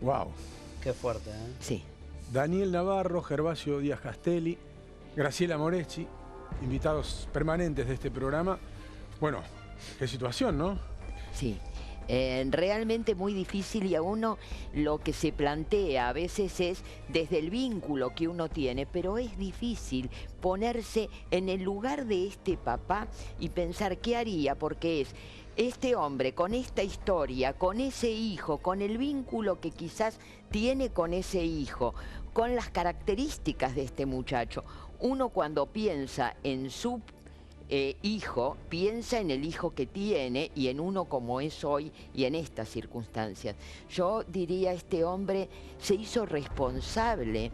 Wow. Qué fuerte, ¿eh? Sí. Daniel Navarro, Gervasio Díaz Castelli, Graciela Moretti, invitados permanentes de este programa. Bueno, qué situación, ¿no? Sí. Realmente muy difícil, y a uno lo que se plantea a veces es desde el vínculo que uno tiene, pero es difícil ponerse en el lugar de este papá y pensar qué haría, porque es este hombre con esta historia, con ese hijo, con el vínculo que quizás tiene con ese hijo, con las características de este muchacho. Uno cuando piensa en su hijo, piensa en el hijo que tiene y en uno como es hoy y en estas circunstancias. Yo diría, este hombre se hizo responsable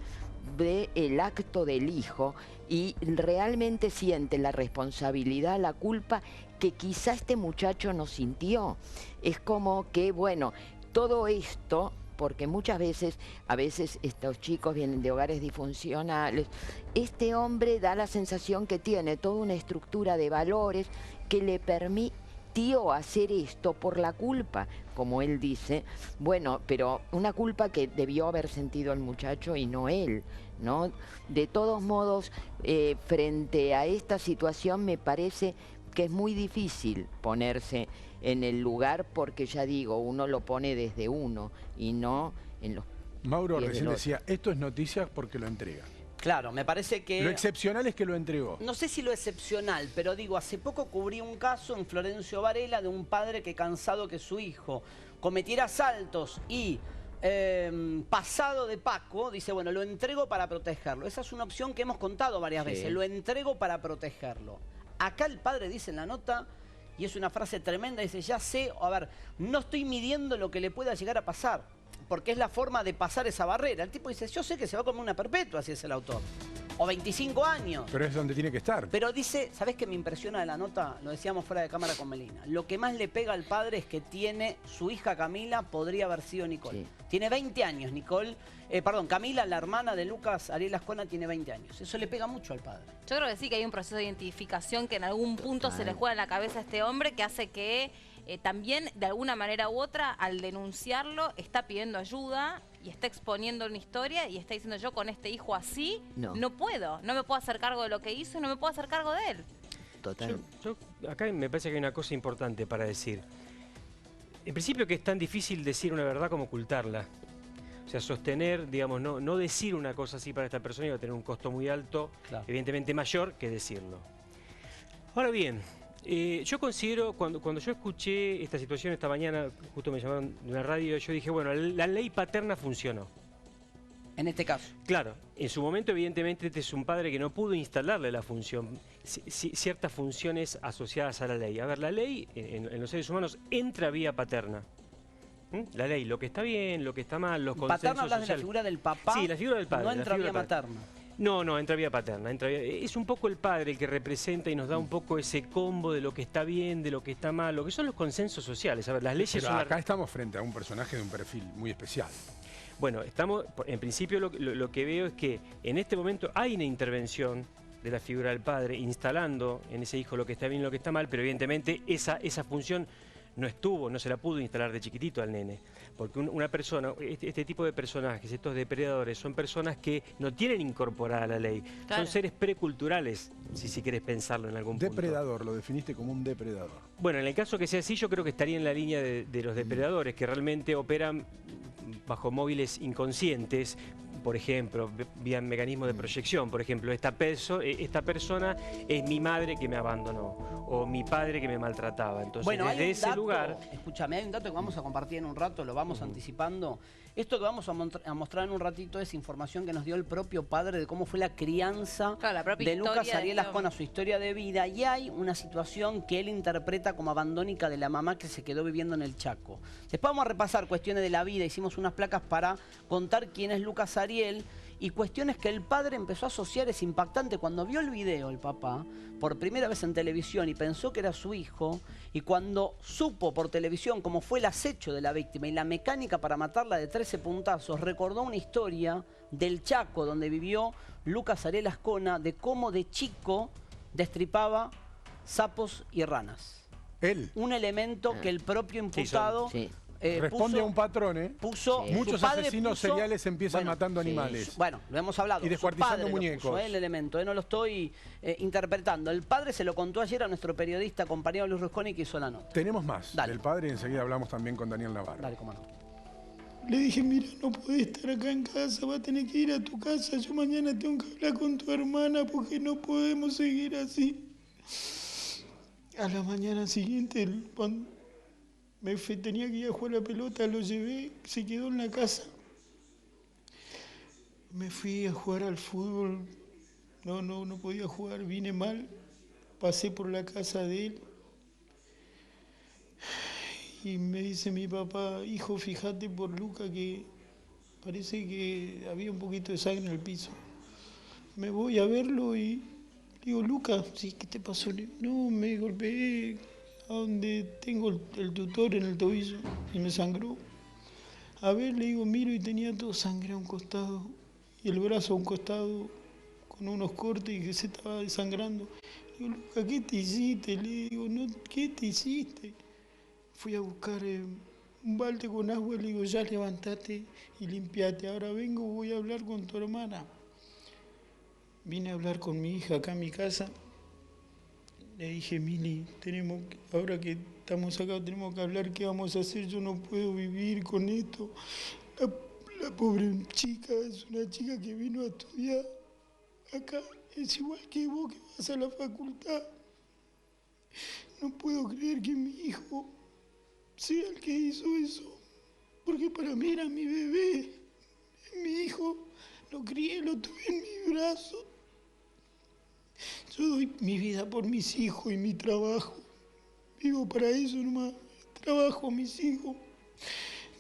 del acto del hijo y realmente siente la responsabilidad, la culpa que quizá este muchacho no sintió. Es como que, bueno, todo esto, porque muchas veces, a veces estos chicos vienen de hogares disfuncionales, este hombre da la sensación que tiene toda una estructura de valores que le permitió hacer esto por la culpa, como él dice. Bueno, pero una culpa que debió haber sentido el muchacho y no él, ¿no? De todos modos, frente a esta situación me parece que es muy difícil ponerse en el lugar, porque ya digo, uno lo pone desde uno y no en los Mauro pies recién del decía, esto es noticia porque lo entrega. Claro, me parece que... Lo excepcional es que lo entregó. No sé si lo excepcional, pero digo, hace poco cubrí un caso en Florencio Varela de un padre que, cansado que su hijo cometiera asaltos y pasado de Paco, dice, bueno, lo entrego para protegerlo. Esa es una opción que hemos contado varias veces, lo entrego para protegerlo. Acá el padre dice en la nota, y es una frase tremenda, dice, ya sé, a ver, no estoy midiendo lo que le pueda llegar a pasar, porque es la forma de pasar esa barrera. El tipo dice, yo sé que se va a comer una perpetua, si es el autor, o 25 años. Pero es donde tiene que estar. Pero dice, ¿sabés qué me impresiona de la nota? Lo decíamos fuera de cámara con Melina. Lo que más le pega al padre es que tiene su hija Camila, podría haber sido Nicole. Sí. Tiene 20 años, Nicole. Perdón, Camila, la hermana de Lucas Ariel Ascona, tiene 20 años. Eso le pega mucho al padre. Yo creo que sí, que hay un proceso de identificación que en algún punto se le juega en la cabeza a este hombre, que hace que también, de alguna manera u otra, al denunciarlo, está pidiendo ayuda y está exponiendo una historia y está diciendo, yo con este hijo así no puedo. No me puedo hacer cargo de lo que hizo y no me puedo hacer cargo de él. Total. Acá me parece que hay una cosa importante para decir. En principio, que es tan difícil decir una verdad como ocultarla. O sea, sostener, digamos, no decir una cosa así para esta persona iba a tener un costo muy alto, evidentemente mayor que decirlo. Ahora bien, yo considero, cuando yo escuché esta situación esta mañana, justo me llamaron de una radio, yo dije, bueno, la ley paterna funcionó. En este caso. Claro, en su momento evidentemente este es un padre que no pudo instalarle la función, ciertas funciones asociadas a la ley. A ver, la ley en los seres humanos entra vía paterna. La ley, lo que está bien, lo que está mal, los consensos Paterna, hablas sociales. de la figura del papá. Sí, la figura del padre. No entra vía materna. No, entra vía paterna. Es un poco el padre el que representa y nos da un poco ese combo de lo que está bien, de lo que está mal, lo que son los consensos sociales. A ver, las leyes Pero acá estamos frente a un personaje de un perfil muy especial. Bueno, en principio lo que veo es que en este momento hay una intervención de la figura del padre instalando en ese hijo lo que está bien y lo que está mal, pero evidentemente esa función no se la pudo instalar de chiquitito al nene. Porque una persona, este tipo de personajes, estos depredadores, son personas que no tienen incorporada la ley. Claro. Son seres preculturales, si querés pensarlo en algún punto. Depredador, lo definiste como un depredador. Bueno, en el caso que sea así, yo creo que estaría en la línea de los depredadores, que realmente operan bajo móviles inconscientes, por ejemplo, vía mecanismos de proyección. Por ejemplo, esta persona es mi madre que me abandonó, o mi padre que me maltrataba. Entonces, bueno, desde ese lugar... Escúchame, hay un dato que vamos a compartir en un rato, lo vamos anticipando. Esto que vamos a mostrar en un ratito es información que nos dio el propio padre de cómo fue la crianza de Lucas Ariel Ascona, su historia de vida. Y hay una situación que él interpreta como abandónica de la mamá que se quedó viviendo en el Chaco. Después vamos a repasar cuestiones de la vida, hicimos unas placas para contar quién es Lucas Ariel y cuestiones que el padre empezó a asociar. Es impactante, cuando vio el video el papá por primera vez en televisión y pensó que era su hijo, y cuando supo por televisión cómo fue el acecho de la víctima y la mecánica para matarla de 13 puntazos, recordó una historia del Chaco donde vivió Lucas Ariel Ascona, de cómo de chico destripaba sapos y ranas. Él. Un elemento que el propio imputado Responde a un patrón, ¿eh? Muchos asesinos seriales empiezan matando animales. Bueno, lo hemos hablado. Y descuartizando muñecos. El elemento, no lo estoy interpretando. El padre se lo contó ayer a nuestro periodista, compañero Luis Rusconi, que hizo la nota. Tenemos más del padre y enseguida hablamos también con Daniel Navarro. Dale, cómo no. Le dije, mira, no podés estar acá en casa, vas a tener que ir a tu casa. Yo mañana tengo que hablar con tu hermana porque no podemos seguir así. A la mañana siguiente, cuando tenía que ir a jugar la pelota, lo llevé, se quedó en la casa. Me fui a jugar al fútbol, no podía jugar, vine mal, pasé por la casa de él. Y me dice mi papá, hijo, fíjate por Luca que parece que había un poquito de sangre en el piso. Me voy a verlo y digo, Luca, ¿sí? ¿Qué te pasó? No, me golpeé a donde tengo el tutor en el tobillo y me sangró. A ver, le digo, miro y tenía todo sangre a un costado y el brazo a un costado con unos cortes y que se estaba desangrando. Le digo, Luca, ¿qué te hiciste? Le digo, no, ¿qué te hiciste? Fui a buscar un balde con agua y le digo, ya levantate y limpiate. Ahora vengo, voy a hablar con tu hermana. Vine a hablar con mi hija acá en mi casa. Le dije, Mili, ahora que estamos acá tenemos que hablar qué vamos a hacer. Yo no puedo vivir con esto. La pobre chica es una chica que vino a estudiar acá. Es igual que vos que vas a la facultad. No puedo creer que mi hijo sea el que hizo eso, porque para mí era mi bebé, mi hijo, lo crié, lo tuve en mi brazo. Yo doy mi vida por mis hijos y mi trabajo, vivo para eso nomás, trabajo, mis hijos.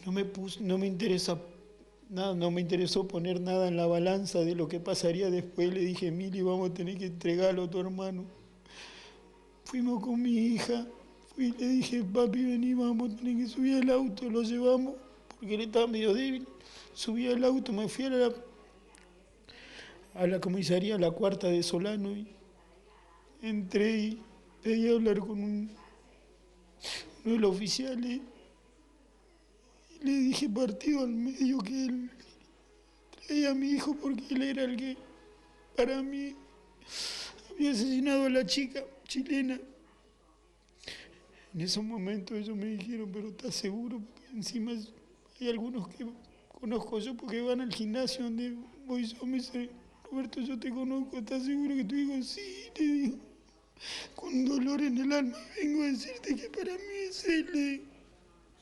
No me interesa nada, no me interesó poner nada en la balanza de lo que pasaría después. Le dije, Mili, vamos a tener que entregarlo a tu hermano. Fuimos con mi hija. Y le dije, papi, vení, vamos a tener que subir al auto, lo llevamos, porque él estaba medio débil. Subí al auto, me fui a la comisaría, a la cuarta de Solano, y entré y pedí hablar con uno de los oficiales. Y le dije, partido al medio, que él traía a mi hijo porque él era el que, para mí, había asesinado a la chica chilena. En esos momentos ellos me dijeron, pero ¿estás seguro? Porque encima hay algunos que conozco yo porque van al gimnasio donde voy yo. Me dice, Roberto, yo te conozco, ¿estás seguro que tu hijo? Sí, le digo, con dolor en el alma, vengo a decirte que para mí es él.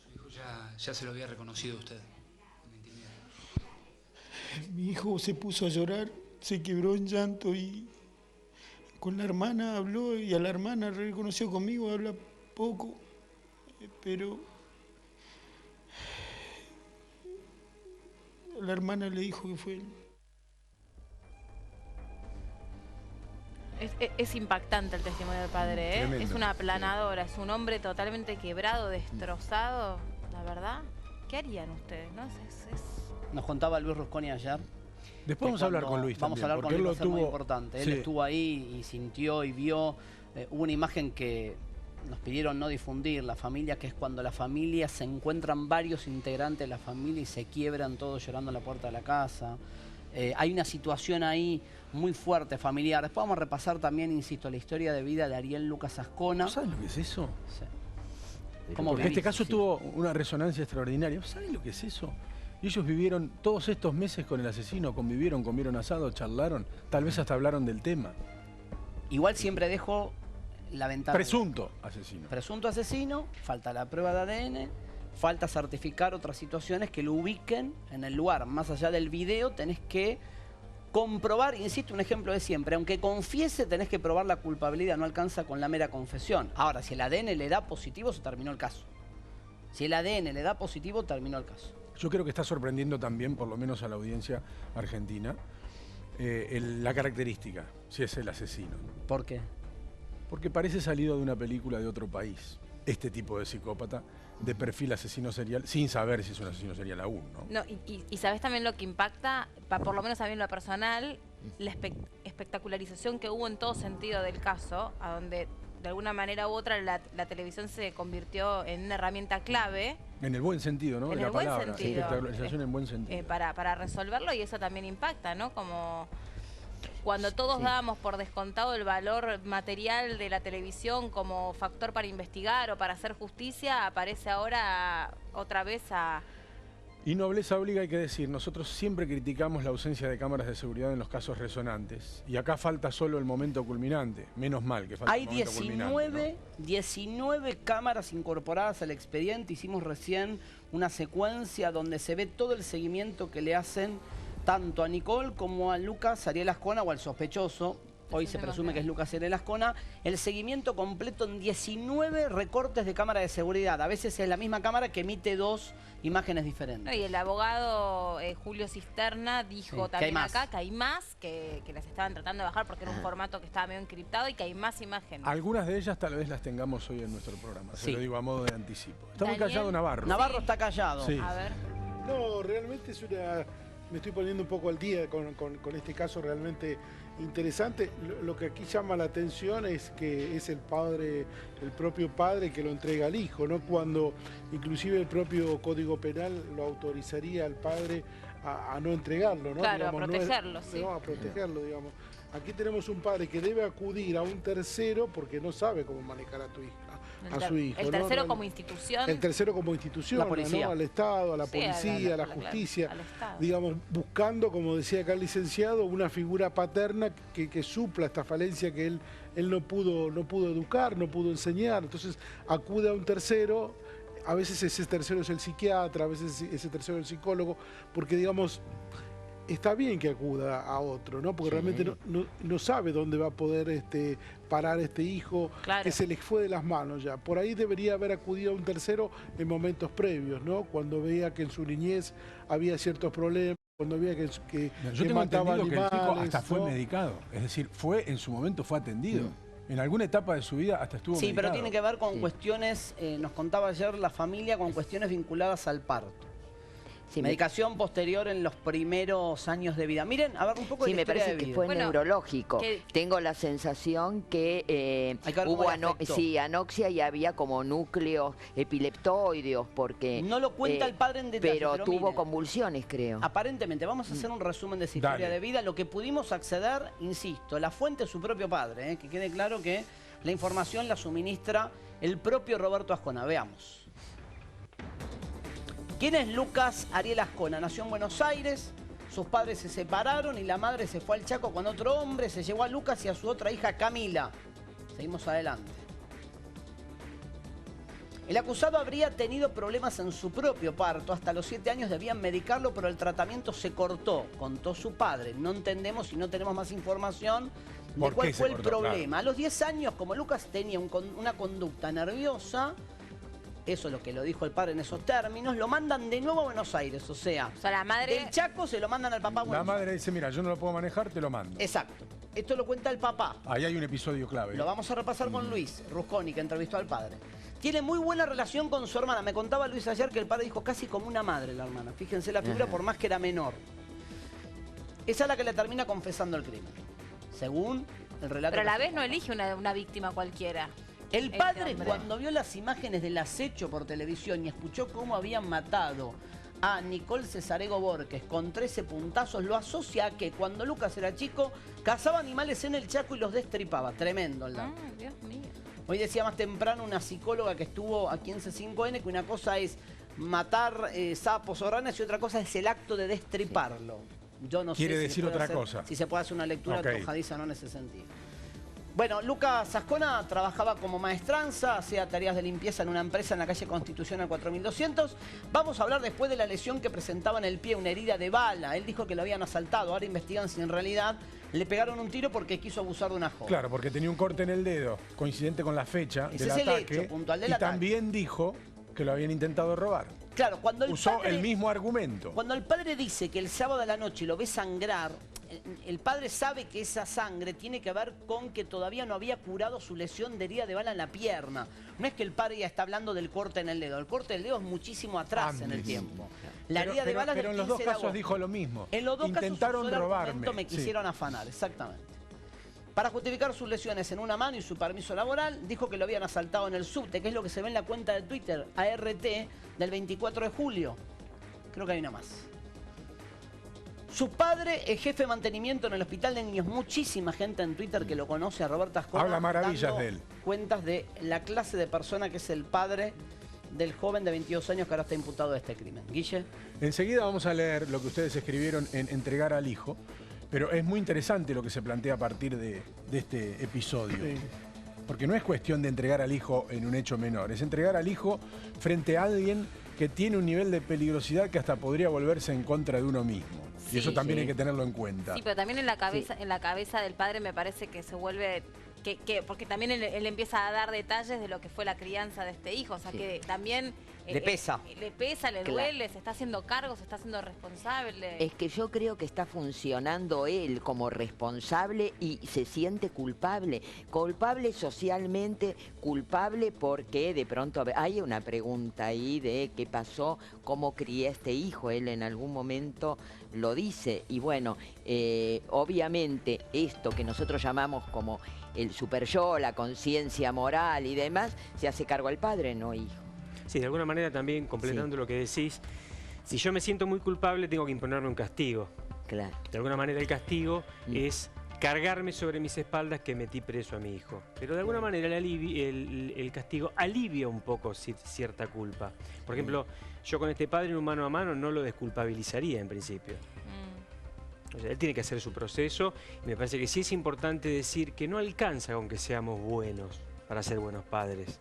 Su hijo ya se lo había reconocido usted en la intimidad. Mi hijo se puso a llorar, se quebró en llanto y con la hermana habló y a la hermana reconoció conmigo, habla poco, pero la hermana le dijo que fue él. Es impactante el testimonio del padre, ¿eh? Tremendo. Es una aplanadora, es un hombre totalmente quebrado, destrozado, la verdad. ¿Qué harían ustedes? ¿No? Nos contaba Luis Rusconi ayer. Después vamos a hablar con Luis también. Vamos a hablar con Luis, va a ser muy importante. Él estuvo ahí y sintió y vio. Hubo una imagen que nos pidieron no difundir, la familia, que es cuando la familia se encuentran varios integrantes de la familia y se quiebran todos llorando en la puerta de la casa. Hay una situación ahí muy fuerte, familiar. Después vamos a repasar también, insisto, la historia de vida de Ariel Lucas Ascona. ¿Sabes lo que es eso? Sí. Porque este caso tuvo una resonancia extraordinaria. ¿Saben lo que es eso? Ellos vivieron todos estos meses con el asesino, convivieron, comieron asado, charlaron, tal vez hasta hablaron del tema. Igual siempre dejo la ventana. Presunto asesino. Presunto asesino, falta la prueba de ADN, falta certificar otras situaciones que lo ubiquen en el lugar. Más allá del video tenés que comprobar, insisto, un ejemplo de siempre, aunque confiese tenés que probar la culpabilidad, no alcanza con la mera confesión. Ahora, si el ADN le da positivo, se terminó el caso. Si el ADN le da positivo, terminó el caso. Yo creo que está sorprendiendo también, por lo menos a la audiencia argentina, la característica, si es el asesino. ¿Por qué? Porque parece salido de una película de otro país. Este tipo de psicópata de perfil asesino serial, sin saber si es un asesino serial aún, ¿no? Y sabes también lo que impacta, por lo menos a mí en lo personal, la espectacularización que hubo en todo sentido del caso, a donde de alguna manera u otra la televisión se convirtió en una herramienta clave. En el buen sentido, ¿no? En la el buen palabra, sentido. espectacularización en buen sentido. Para resolverlo, y eso también impacta, ¿no? Como cuando todos dábamos por descontado el valor material de la televisión como factor para investigar o para hacer justicia, aparece ahora otra vez a... Y nobleza obliga, hay que decir, nosotros siempre criticamos la ausencia de cámaras de seguridad en los casos resonantes. Y acá falta solo el momento culminante. Menos mal que falta Hay el momento culminante, ¿no? 19 cámaras incorporadas al expediente. Hicimos recién una secuencia donde se ve todo el seguimiento que le hacen tanto a Nicole como a Lucas Ariel Ascona o al sospechoso. Hoy se presume que es Lucas Ariel Ascona. El seguimiento completo en 19 recortes de cámara de seguridad. A veces es la misma cámara que emite 2 imágenes diferentes. Y el abogado Julio Cisterna dijo también acá que hay más, que las estaban tratando de bajar porque era un formato que estaba medio encriptado y que hay más imágenes. Algunas de ellas tal vez las tengamos hoy en nuestro programa, se lo digo a modo de anticipo. Está muy callado Navarro. Navarro está callado. Sí. A ver. No, realmente es una... Me estoy poniendo un poco al día con este caso realmente interesante. Lo que aquí llama la atención es que es el propio padre que lo entrega al hijo, ¿no? Cuando inclusive el propio Código Penal lo autorizaría al padre a no entregarlo, ¿no? Claro, digamos, a protegerlo, a protegerlo, digamos. Aquí tenemos un padre que debe acudir a un tercero porque no sabe cómo manejar a su hijo. El tercero como institución. El tercero como institución, la policía. ¿no? Al Estado, a la policía, a la justicia. Digamos, buscando, como decía acá el licenciado, una figura paterna que supla esta falencia que él no pudo educar, no pudo enseñar. Entonces acude a un tercero. A veces ese tercero es el psiquiatra, a veces ese tercero es el psicólogo, porque digamos... Está bien que acuda a otro, ¿no? Porque realmente no sabe dónde va a poder parar este hijo, que se les fue de las manos ya. Por ahí debería haber acudido a un tercero en momentos previos, ¿no? Cuando veía que en su niñez había ciertos problemas, cuando veía que yo tengo mataba entendido animales, que el chico hasta fue ¿no? medicado. Es decir, en su momento fue atendido. En alguna etapa de su vida hasta estuvo medicado. Pero tiene que ver con cuestiones, nos contaba ayer la familia, con cuestiones vinculadas al parto. Medicación posterior en los primeros años de vida. Miren, a ver un poco de la historia de vida. Sí, me parece que fue neurológico. Tengo la sensación que hubo anoxia y había como núcleos epileptoideos, porque... No lo cuenta el padre en detalle, pero tuvo convulsiones, creo. Aparentemente, vamos a hacer un resumen de esa historia de vida. Lo que pudimos acceder, insisto, la fuente es su propio padre. Que quede claro que la información la suministra el propio Roberto Ascona. Veamos. ¿Quién es Lucas Ariel Ascona? Nació en Buenos Aires, sus padres se separaron y la madre se fue al Chaco con otro hombre, se llevó a Lucas y a su otra hija Camila. Seguimos adelante. El acusado habría tenido problemas en su propio parto. Hasta los 7 años debían medicarlo, pero el tratamiento se cortó, contó su padre. No entendemos y no tenemos más información de cuál fue el problema. A los 10 años, como Lucas tenía una conducta nerviosa... Eso es lo que lo dijo el padre en esos términos. Lo mandan de nuevo a Buenos Aires, o sea la madre... del Chaco se lo mandan al papá a Buenos Aires. La madre dice, mira, yo no lo puedo manejar, te lo mando. Exacto. Esto lo cuenta el papá. Ahí hay un episodio clave. Lo vamos a repasar con Luis Rusconi, que entrevistó al padre. Tiene muy buena relación con su hermana. Me contaba Luis ayer que el padre dijo casi como una madre la hermana. Fíjense la figura, por más que era menor. Esa es la que le termina confesando el crimen. Según el relato. Pero a la vez no elige una víctima cualquiera. El padre, cuando vio las imágenes del acecho por televisión y escuchó cómo habían matado a Nicole Cesarego Borges con 13 puntazos, lo asocia a que cuando Lucas era chico, cazaba animales en el Chaco y los destripaba. Tremendo el dato. Dios mío. Hoy decía más temprano una psicóloga que estuvo aquí en C5N que una cosa es matar sapos o ranas y otra cosa es el acto de destriparlo. Yo no sé Quiere decir otra cosa. Si se puede hacer una lectura arrojadiza o no en ese sentido. Bueno, Lucas Ascona trabajaba como maestranza, hacía tareas de limpieza en una empresa en la calle Constitución al 4200. Vamos a hablar después de la lesión que presentaba en el pie, una herida de bala. Él dijo que lo habían asaltado, ahora investigan si en realidad le pegaron un tiro porque quiso abusar de una joven. Claro, porque tenía un corte en el dedo, coincidente con la fecha del ataque. Ese es el hecho puntual del ataque. Y también dijo que lo habían intentado robar. Claro, cuando usó el mismo argumento. Cuando el padre dice que el sábado a la noche lo ve sangrar, el padre sabe que esa sangre tiene que ver con que todavía no había curado su lesión de herida de bala en la pierna. No es que el padre ya está hablando del corte en el dedo. El corte del dedo es muchísimo atrás en el tiempo. La herida de bala pero en los dos casos dijo lo mismo. En los dos intentaron casos robarme. Me quisieron afanar, exactamente. Para justificar sus lesiones en una mano y su permiso laboral, dijo que lo habían asaltado en el subte, que es lo que se ve en la cuenta de Twitter, ART, del 24 de julio. Creo que hay una más. Su padre es jefe de mantenimiento en el hospital de niños. Muchísima gente en Twitter que lo conoce, a Roberto Ascona. Habla maravillas dando de él. Cuentas de la clase de persona que es el padre del joven de 22 años que ahora está imputado de este crimen. Guille. Enseguida vamos a leer lo que ustedes escribieron en Entregar al Hijo, pero es muy interesante lo que se plantea a partir de este episodio. Sí. Porque no es cuestión de entregar al hijo en un hecho menor, es entregar al hijo frente a alguien que tiene un nivel de peligrosidad que hasta podría volverse en contra de uno mismo. Sí, y eso también hay que tenerlo en cuenta. Sí, pero también en la cabeza del padre me parece que se vuelve... porque también él empieza a dar detalles de lo que fue la crianza de este hijo, o sea que también... Le pesa. Le duele, se está haciendo cargo, se está haciendo responsable. Es que yo creo que está funcionando él como responsable y se siente culpable. Culpable socialmente, culpable porque de pronto hay una pregunta ahí de qué pasó, cómo crié a este hijo. Él en algún momento lo dice. Y bueno, obviamente esto que nosotros llamamos como el super yo, la conciencia moral y demás, se hace cargo al padre, no hijo. Sí, de alguna manera también, completando lo que decís, si yo me siento muy culpable, tengo que imponerme un castigo. Claro. De alguna manera el castigo es cargarme sobre mis espaldas que metí preso a mi hijo. Pero de alguna manera el castigo alivia un poco cierta culpa. Por ejemplo, yo con este padre en un mano a mano no lo desculpabilizaría en principio. O sea, él tiene que hacer su proceso y me parece que sí es importante decir que no alcanza con que seamos buenos para ser buenos padres.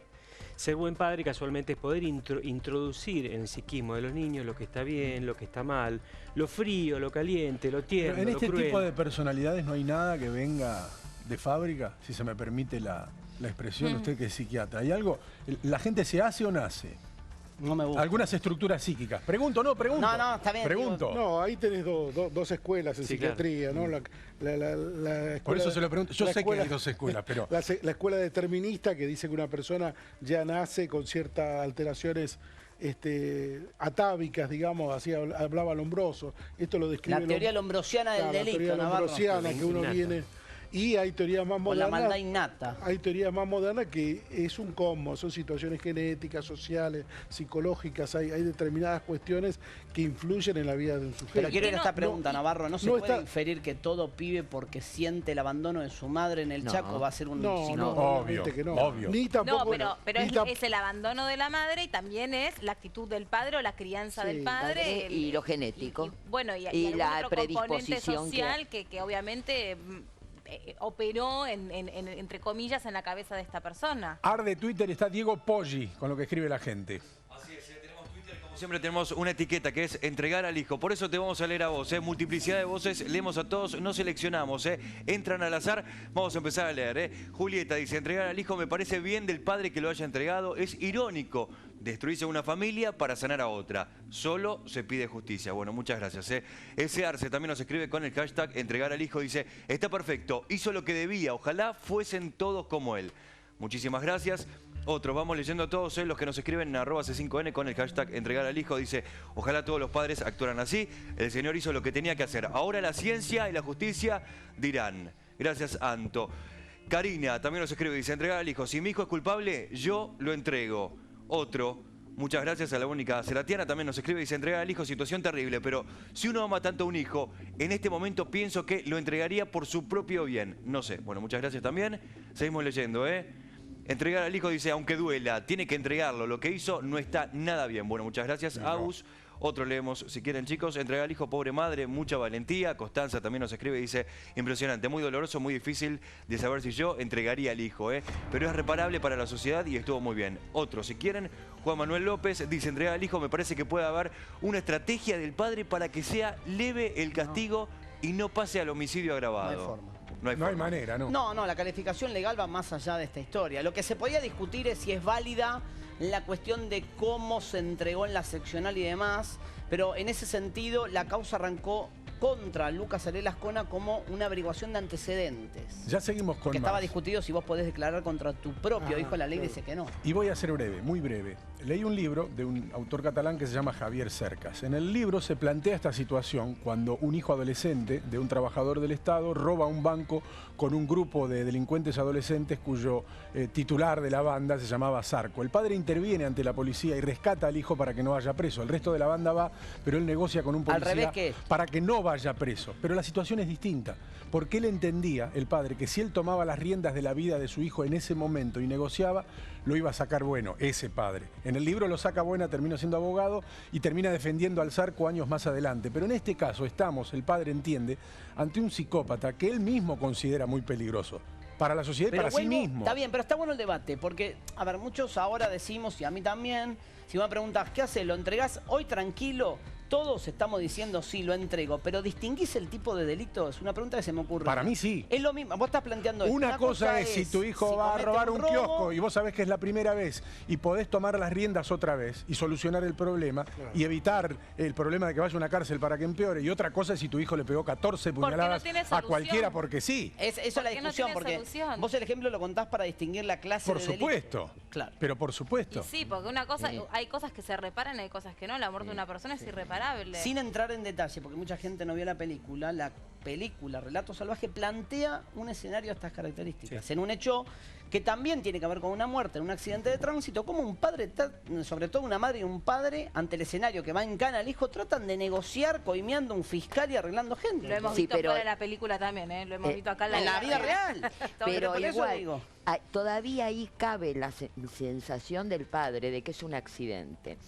Ser buen padre casualmente es poder introducir en el psiquismo de los niños lo que está bien, lo que está mal, lo frío, lo caliente, lo tierno, pero en este lo cruel. tipo de personalidades no hay nada que venga de fábrica, si se me permite la expresión, usted que es psiquiatra. ¿Hay algo? ¿La gente se hace o nace? No me gusta. Algunas estructuras psíquicas. Pregunto, no, pregunto. No, está bien. Pregunto. Digo, no, ahí tenés dos escuelas en psiquiatría, claro. ¿No? La escuela, por eso se lo pregunto. Yo sé que hay dos escuelas, pero... La escuela determinista que dice que una persona ya nace con ciertas alteraciones atávicas, digamos, así hablaba Lombroso. Esto lo describe... La teoría lombrosiana del delito, la teoría lombrosiana, que uno viene... Y hay teorías más modernas. Con la maldad innata. Hay teorías más modernas que es un combo, son situaciones genéticas, sociales, psicológicas, hay determinadas cuestiones que influyen en la vida de un sujeto. Pero quiero ir a esta pregunta, Navarro, ¿no se puede inferir que todo pibe porque siente el abandono de su madre en el Chaco va a ser un obvio, que no. Obvio. Ni tampoco, pero es el abandono de la madre y también es la actitud del padre o la crianza del padre. Y lo genético. Y la predisposición social que obviamente... operó, entre comillas, en la cabeza de esta persona. Arde Twitter está Diego Poggi con lo que escribe la gente. Así es, tenemos Twitter, como siempre tenemos una etiqueta que es entregar al hijo. Por eso te vamos a leer a vos, multiplicidad de voces, leemos a todos, no seleccionamos, entran al azar, vamos a empezar a leer. Julieta dice, entregar al hijo me parece bien del padre que lo haya entregado, es irónico destruirse una familia para sanar a otra. Solo se pide justicia. Bueno, muchas gracias. Ese Arce también nos escribe con el hashtag entregar al hijo. Dice, está perfecto, hizo lo que debía. Ojalá fuesen todos como él. Muchísimas gracias. Otros, vamos leyendo a todos los que nos escriben en @C5N con el hashtag entregar al hijo. Dice, ojalá todos los padres actuaran así. El señor hizo lo que tenía que hacer. Ahora la ciencia y la justicia dirán. Gracias, Anto. Karina también nos escribe. Dice, entregar al hijo. Si mi hijo es culpable, yo lo entrego. Otro, muchas gracias a la única Seratiana, también nos escribe y dice, entregar al hijo, situación terrible, pero si uno ama tanto a un hijo, en este momento pienso que lo entregaría por su propio bien. No sé. Bueno, muchas gracias también. Seguimos leyendo, Entregar al hijo, dice, aunque duela, tiene que entregarlo. Lo que hizo no está nada bien. Bueno, muchas gracias, Agus. Otro leemos, si quieren, chicos. Entregar al hijo, pobre madre, mucha valentía. Constanza también nos escribe y dice, impresionante, muy doloroso, muy difícil de saber si yo entregaría al hijo, pero es reparable para la sociedad y estuvo muy bien. Otro, si quieren, Juan Manuel López dice, entregar al hijo, me parece que puede haber una estrategia del padre para que sea leve el castigo y no pase al homicidio agravado. No hay forma. No hay manera, ¿no? No, la calificación legal va más allá de esta historia. Lo que se podía discutir es si es válida la cuestión de cómo se entregó en la seccional y demás, pero en ese sentido la causa arrancó contra Lucas Ariel Ascona como una averiguación de antecedentes. Ya seguimos con que estaba más. discutido si vos podés declarar contra tu propio hijo, la ley dice que no. Y voy a ser breve, muy breve. Leí un libro de un autor catalán que se llama Javier Cercas. En el libro se plantea esta situación cuando un hijo adolescente de un trabajador del Estado roba un banco con un grupo de delincuentes adolescentes cuyo titular de la banda se llamaba Zarco. El padre interviene ante la policía y rescata al hijo para que no vaya preso. El resto de la banda va, pero él negocia con un policía al revés que para que no vaya preso. Pero la situación es distinta, porque él entendía, el padre, que si él tomaba las riendas de la vida de su hijo en ese momento y negociaba, lo iba a sacar bueno, ese padre. En el libro lo saca buena, termina siendo abogado y termina defendiendo al Zarco años más adelante. Pero en este caso estamos, el padre entiende, ante un psicópata que él mismo considera muy peligroso para la sociedad y para sí mismo. Está bien, pero está bueno el debate, porque, a ver, muchos ahora decimos, y a mí también, si me preguntas, ¿qué haces? ¿Lo entregás hoy tranquilo? Todos estamos diciendo sí, lo entrego, pero ¿distinguís el tipo de delito? Es una pregunta que se me ocurre. Para mí sí. Es lo mismo, vos estás planteando esto. Una cosa es si tu hijo va a robar un kiosco y vos sabés que es la primera vez y podés tomar las riendas otra vez y solucionar el problema y evitar el problema de que vaya a una cárcel para que empeore. Y otra cosa es si tu hijo le pegó 14 puñaladas a cualquiera porque sí. Eso es la discusión, porque vos el ejemplo lo contás para distinguir la clase de delito. Por supuesto. Claro. Pero por supuesto. Y sí, porque una cosa, hay cosas que se reparan y hay cosas que no. La muerte de una persona es irreparable. Sin entrar en detalle, porque mucha gente no vio la película Relato Salvaje plantea un escenario de estas características. En un hecho que también tiene que ver con una muerte, en un accidente de tránsito, como un padre, sobre todo una madre y un padre, ante el escenario que va en cana al hijo, tratan de negociar, coimeando un fiscal y arreglando gente. Lo hemos visto fuera de la película también, lo hemos visto acá en la vida real. Pero igual, todavía ahí cabe la sensación del padre de que es un accidente.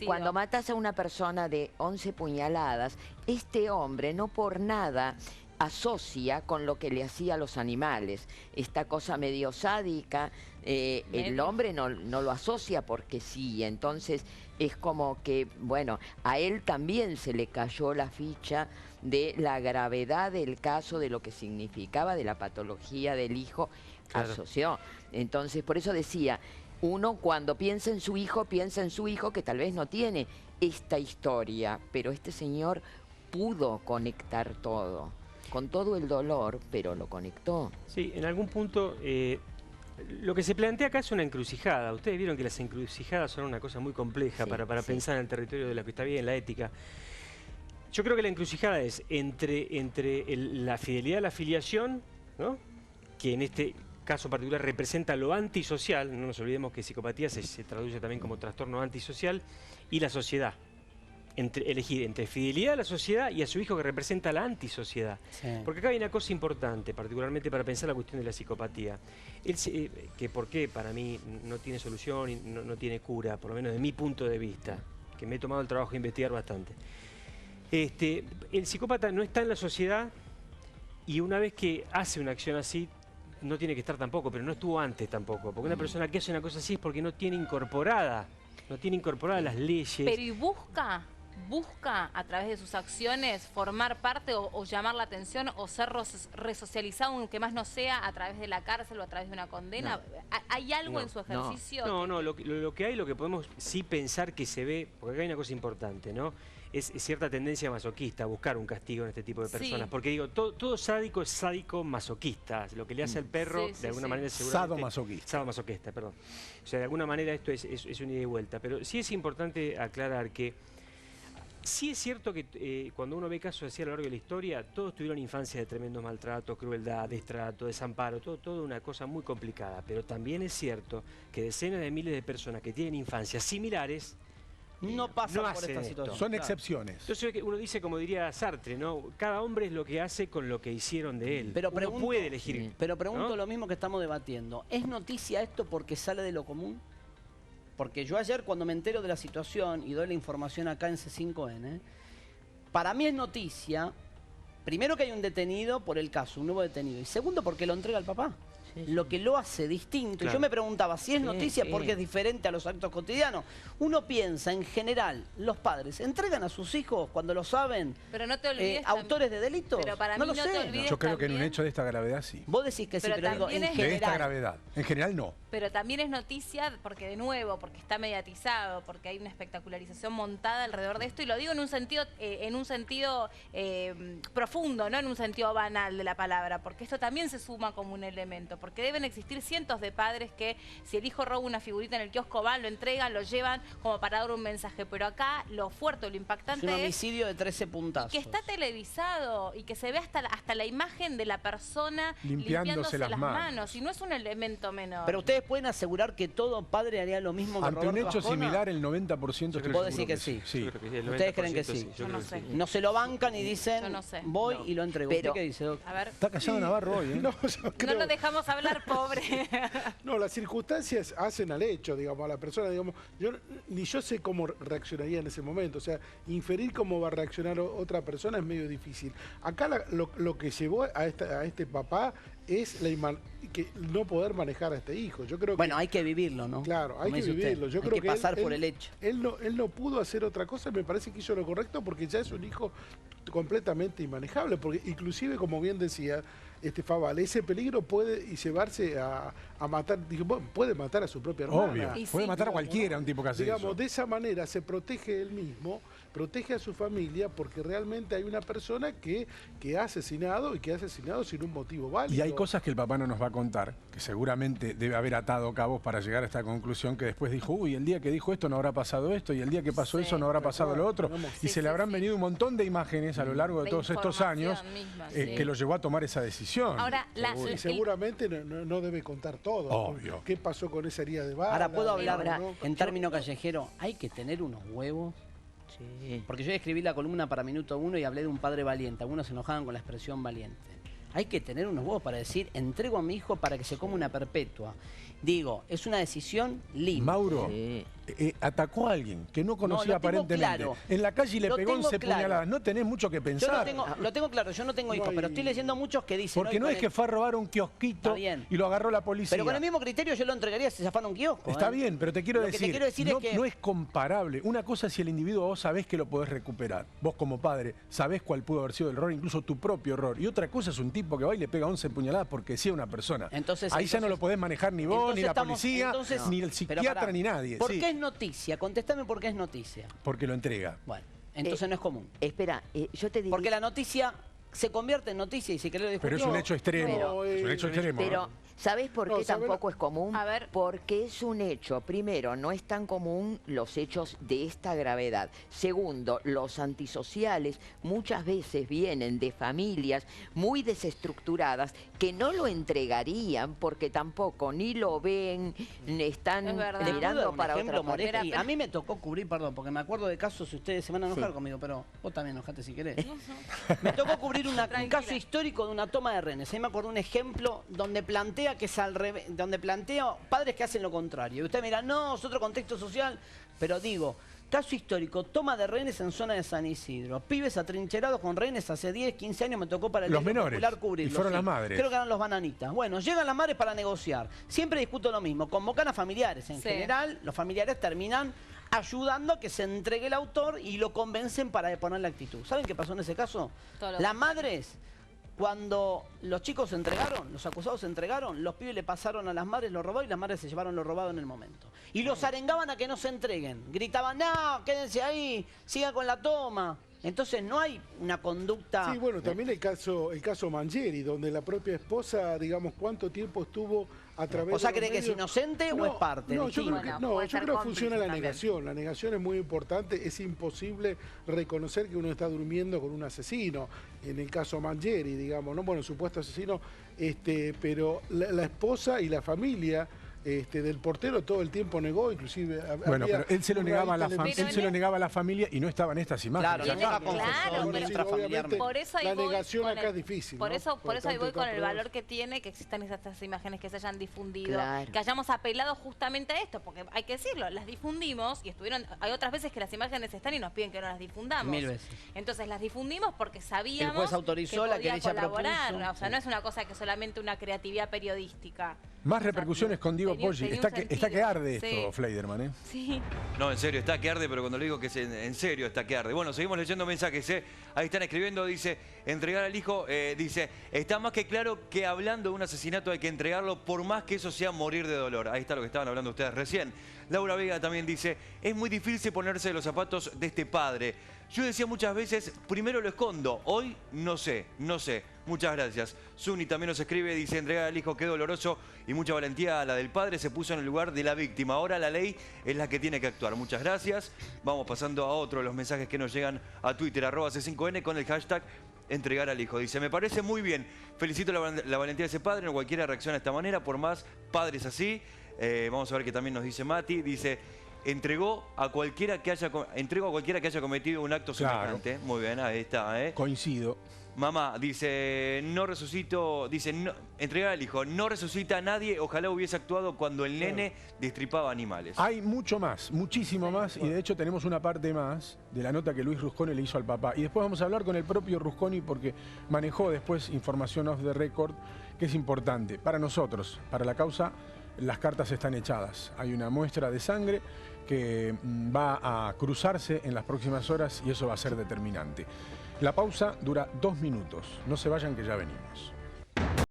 Cuando matas a una persona de 11 puñaladas, este hombre no por nada asocia con lo que le hacía a los animales. Esta cosa medio sádica, el hombre no lo asocia porque sí. Entonces es como que, bueno, a él también se le cayó la ficha de la gravedad del caso, de lo que significaba, de la patología del hijo, asoció. Entonces, por eso decía, uno cuando piensa en su hijo que tal vez no tiene esta historia, pero este señor pudo conectar todo, con todo el dolor, pero lo conectó. Sí, en algún punto lo que se plantea acá es una encrucijada. Ustedes vieron que las encrucijadas son una cosa muy compleja para pensar en el territorio de lo que está bien, la ética. Yo creo que la encrucijada es entre la fidelidad a la filiación, ¿no?, que en este caso particular representa lo antisocial, no nos olvidemos que psicopatía se traduce también como trastorno antisocial, y la sociedad. Elegir entre fidelidad a la sociedad y a su hijo que representa la antisociedad. Sí. Porque acá hay una cosa importante, particularmente para pensar la cuestión de la psicopatía. Que por qué para mí no tiene solución y no tiene cura, por lo menos de mi punto de vista, que me he tomado el trabajo de investigar bastante. El psicópata no está en la sociedad y una vez que hace una acción así, no tiene que estar tampoco, pero no estuvo antes tampoco. Porque una persona que hace una cosa así es porque no tiene incorporadas las leyes. Pero ¿y busca a través de sus acciones formar parte o llamar la atención o ser resocializado, aunque más no sea a través de la cárcel o a través de una condena? No. ¿Hay algo en su ejercicio? No, lo que podemos sí pensar que se ve, porque acá hay una cosa importante, ¿no? Es cierta tendencia masoquista a buscar un castigo en este tipo de personas. Sí. Porque digo, todo sádico es sádico masoquista. Lo que le hace al perro, de alguna manera, seguramente... Sadomasoquista. Sadomasoquista, perdón. O sea, de alguna manera esto es un ida y vuelta. Pero sí es importante aclarar que sí es cierto que cuando uno ve casos así a lo largo de la historia, todos tuvieron infancia de tremendo maltrato, crueldad, destrato, desamparo, todo una cosa muy complicada. Pero también es cierto que decenas de miles de personas que tienen infancias similares no pasan por esta situación. Son excepciones. Entonces uno dice, como diría Sartre, ¿no? Cada hombre es lo que hace con lo que hicieron de él. Pero uno puede elegir. Pero pregunto lo mismo que estamos debatiendo. ¿Es noticia esto porque sale de lo común? Porque yo ayer cuando me entero de la situación y doy la información acá en C5N, para mí es noticia, primero que hay un detenido por el caso, un nuevo detenido, y segundo porque lo entrega el papá. lo que lo hace distinto. Claro. Y yo me preguntaba, si es noticia, porque es diferente a los actos cotidianos. Uno piensa, en general, los padres entregan a sus hijos cuando lo saben, pero no te olvides autores de delitos. Pero para no mí lo no sé. te olvides Yo creo que en un también- hecho de esta gravedad sí. Vos decís que sí, Pero pero digo, también en es- De general. esta gravedad. En general no. Pero también es noticia porque, de nuevo, porque está mediatizado, porque hay una espectacularización montada alrededor de esto, y lo digo en un sentido profundo, no en un sentido banal de la palabra, porque esto también se suma como un elemento, porque deben existir cientos de padres que, si el hijo roba una figurita en el kiosco, van, lo entregan, lo llevan como para dar un mensaje. Pero acá lo fuerte, lo impactante Es un es homicidio de 13 puntazos. que está televisado y que se ve hasta la imagen de la persona Limpiándose las manos. y no es un elemento menor. Pero ustedes pueden asegurar que todo padre haría lo mismo que Ante un Roberto hecho Ascona. similar, el 90% estoy Vos seguro decís que sí. Sí. Yo creo que sí, el ¿Ustedes creen que 90% sí? yo Yo creo no que sé. sí. No se lo bancan y dicen, Yo no sé. voy y lo entrego. Pero- ¿Usted qué dice, Doc? A ver, Está callado Navarro hoy, ¿eh? No, yo no creo- lo dejamos hablar, pobre. No, las circunstancias hacen al hecho, digamos, a la persona, digamos, ni yo sé cómo reaccionaría en ese momento, o sea, inferir cómo va a reaccionar otra persona es medio difícil. Acá lo que llevó a este papá es que no poder manejar a este hijo. Yo creo que, Bueno, hay que vivirlo, ¿no? claro, hay Como que dice usted. vivirlo. Yo hay creo que que pasar por el hecho. Él no pudo hacer otra cosa, me parece que hizo lo correcto porque ya es un hijo completamente inmanejable, porque inclusive, como bien decía Faval, ese peligro puede llevarse a matar, puede matar a su propia hermana. Obvio. Y Puede sí, matar a cualquiera un tipo que hace Digamos, eso. de esa manera se protege él mismo, protege a su familia, porque realmente hay una persona que ha asesinado y que ha asesinado sin un motivo válido. Y hay cosas que el papá no nos va a contar, que seguramente debe haber atado cabos para llegar a esta conclusión, que después dijo, uy, el día que dijo esto no habrá pasado esto, y el día que pasó Sí, eso no habrá pasado lo otro. Sí, Y se le habrán venido un montón de imágenes a lo largo de De todos estos años información misma, sí. que lo llevó a tomar esa decisión. Ahora, Y seguramente no debe contar todo. Obvio. ¿Qué pasó con esa herida de bala? Ahora, ¿puedo hablar ¿no? en término callejero? Hay que tener unos huevos. Sí. Porque yo escribí la columna para Minuto 1 y hablé de un padre valiente. Algunos se enojaban con la expresión valiente. Hay que tener unos huevos para decir, entrego a mi hijo para que se coma una perpetua. Digo, es una decisión limpia. Mauro Sí. atacó a alguien que no conocía lo tengo aparentemente. claro. En la calle le Lo pegó tengo 11 claro. puñaladas. No tenés mucho que Yo pensar. lo tengo claro, yo no tengo hijos, hay- pero estoy leyendo muchos que dicen... Porque "Hoy no con es que fue a robar un kiosquito Está bien. y lo agarró la policía. Pero con el mismo criterio yo lo entregaría si se afana un kiosco. Está ¿eh? bien, pero te quiero Lo que decir, te quiero decir no, es que... no es comparable. Una cosa es si el individuo vos sabés que lo podés recuperar. Vos como padre sabés cuál pudo haber sido el error, incluso tu propio error. Y otra cosa es un tipo que va y le pega 11 puñaladas porque sí a una persona. Ahí ya no lo podés manejar ni vos, ni la policía, ni el psiquiatra, ni nadie. ¿Por Sí, qué es noticia? Contestame por qué es noticia. porque lo entrega. Bueno, entonces no es común. Espera, yo te diría... Porque la noticia se convierte en noticia y si querés lo Pero es un hecho extremo. Pero- es un hecho extremo. Pero, ¿no? ¿sabés por No, qué ¿sabe tampoco es común? A ver. Porque es un hecho. Primero, no es tan común los hechos de esta gravedad. Segundo, los antisociales muchas veces vienen de familias muy desestructuradas que no lo entregarían porque tampoco ni lo ven, ni están Es verdad. ¿Te puedo dar mirando un para ejemplo, otra parte. Moretti? Espera, A mí me tocó cubrir, perdón, porque me acuerdo de casos, si ustedes se van a enojar Sí. conmigo, pero vos también enojate si querés. Me tocó cubrir un caso histórico de una toma de rehenes. Ahí me acuerdo un ejemplo donde plantea que es al revés, donde plantea padres que hacen lo contrario. Y usted mira, no, es otro contexto social, pero digo, caso histórico, toma de rehenes en zona de San Isidro. Pibes atrincherados con rehenes hace 10, 15 años me tocó para el Los Diario menores, Popular cubrirlo. y fueron las madres. Creo que eran los bananitas. Bueno, llegan las madres para negociar. Siempre discuto lo mismo. Convocan a familiares. En Sí. general, los familiares terminan ayudando a que se entregue el autor y lo convencen para poner la actitud. ¿Saben qué pasó en ese caso? Todo lo Las contrario. madres, cuando los chicos se entregaron, los acusados se entregaron, los pibes le pasaron a las madres lo robado y las madres se llevaron lo robado en el momento. Y los arengaban a que no se entreguen. Gritaban, no, quédense ahí, sigan con la toma. Entonces no hay una conducta... Sí, bueno, también el caso Mangieri, donde la propia esposa, digamos, cuánto tiempo estuvo a través O sea, de los ¿cree que es medios? inocente o es parte? No, yo creo que, Bueno, no, puede yo ser creo que cómplice funciona la también. negación. La negación es muy importante. Es imposible reconocer que uno está durmiendo con un asesino. En el caso Mangieri, digamos, ¿no? Bueno, supuesto asesino, pero la esposa y la familia del portero todo el tiempo negó, inclusive... Bueno, pero él se lo negaba a la familia y no estaban estas imágenes. Por eso la negación acá es difícil. Por eso ahí voy con el valor que tiene que existan estas imágenes que se hayan difundido, que hayamos apelado justamente a esto, porque hay que decirlo, las difundimos y hay otras veces que las imágenes están y nos piden que no las difundamos. 1000 veces. Entonces las difundimos porque sabíamos el juez autorizó, que la podía colaborar. Propuso. O sea, no es una cosa que solamente una creatividad periodística. Más repercusiones con Diego Poggi. Está que arde esto, Fleiderman, ¿eh? Sí. No, en serio, está que arde, pero cuando le digo que es en serio, está que arde. Bueno, seguimos leyendo mensajes, ¿eh? Ahí están escribiendo, dice, entregar al hijo, dice, está más que claro que hablando de un asesinato hay que entregarlo por más que eso sea morir de dolor. Ahí está lo que estaban hablando ustedes recién. Laura Vega también dice, es muy difícil ponerse en los zapatos de este padre. Yo decía muchas veces, primero lo escondo, hoy no sé. Muchas gracias. Zuni también nos escribe, dice, entregar al hijo, qué doloroso y mucha valentía la del padre, se puso en el lugar de la víctima. Ahora la ley es la que tiene que actuar. Muchas gracias. Vamos pasando a otro de los mensajes que nos llegan a Twitter, @C5N, con el hashtag entregar al hijo. Dice, me parece muy bien, felicito la valentía de ese padre, no cualquiera reacciona de esta manera, por más padres así. Vamos a ver qué también nos dice Mati, dice... Entrego a cualquiera que haya cometido un acto semejante. Muy bien, ahí está. Coincido. Mamá dice, no resucito, dice, no, entregar al hijo, no resucita a nadie, ojalá hubiese actuado cuando el nene destripaba animales. Hay mucho más, muchísimo más, y de hecho tenemos una parte más de la nota que Luis Rusconi le hizo al papá. Y después vamos a hablar con el propio Rusconi porque manejó después información off the record que es importante para nosotros, para la causa. Las cartas están echadas. Hay una muestra de sangre que va a cruzarse en las próximas horas y eso va a ser determinante. La pausa dura 2 minutos. No se vayan que ya venimos.